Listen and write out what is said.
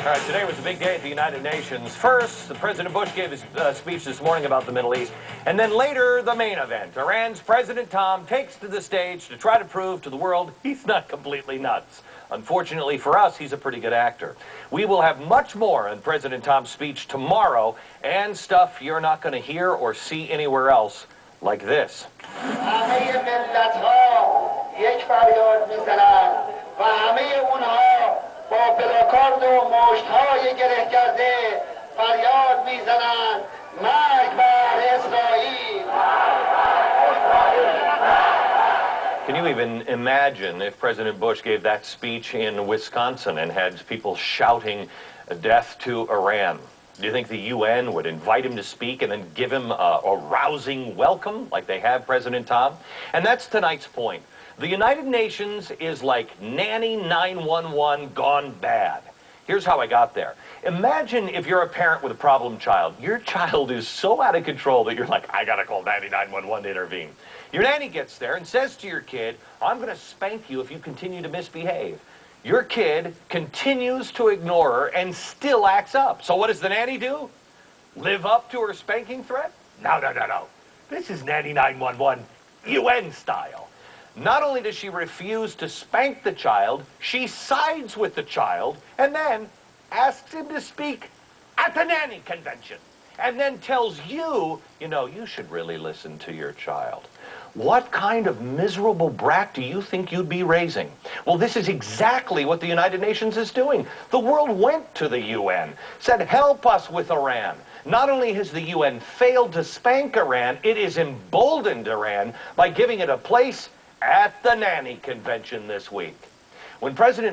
All right, today was a big day at the United Nations. First, President Bush gave his speech this morning about the Middle East. And then later, the main event. Iran's President Tom takes to the stage to try to prove to the world he's not completely nuts. Unfortunately for us, he's a pretty good actor. We will have much more on President Tom's speech tomorrow and stuff you're not going to hear or see anywhere else, like this. Can you even imagine if President Bush gave that speech in Wisconsin and had people shouting death to Iran? Do you think the UN would invite him to speak and then give him a rousing welcome like they have President Tom? And that's tonight's point. The United Nations is like Nanny 911 gone bad. Here's how I got there. Imagine if you're a parent with a problem child. Your child is so out of control that you're like, I gotta call Nanny 911 to intervene. Your nanny gets there and says to your kid, I'm gonna spank you if you continue to misbehave. Your kid continues to ignore her and still acts up. So what does the nanny do? Live up to her spanking threat? No. This is Nanny 911 UN style. Not only does she refuse to spank the child, she sides with the child and then asks him to speak at the nanny convention and then tells you, you should really listen to your child. What kind of miserable brat do you think you'd be raising? Well, this is exactly what the United Nations is doing. The world went to the UN, said, help us with Iran. Not only has the UN failed to spank Iran, it has emboldened Iran by giving it a place at the nanny convention this week. When President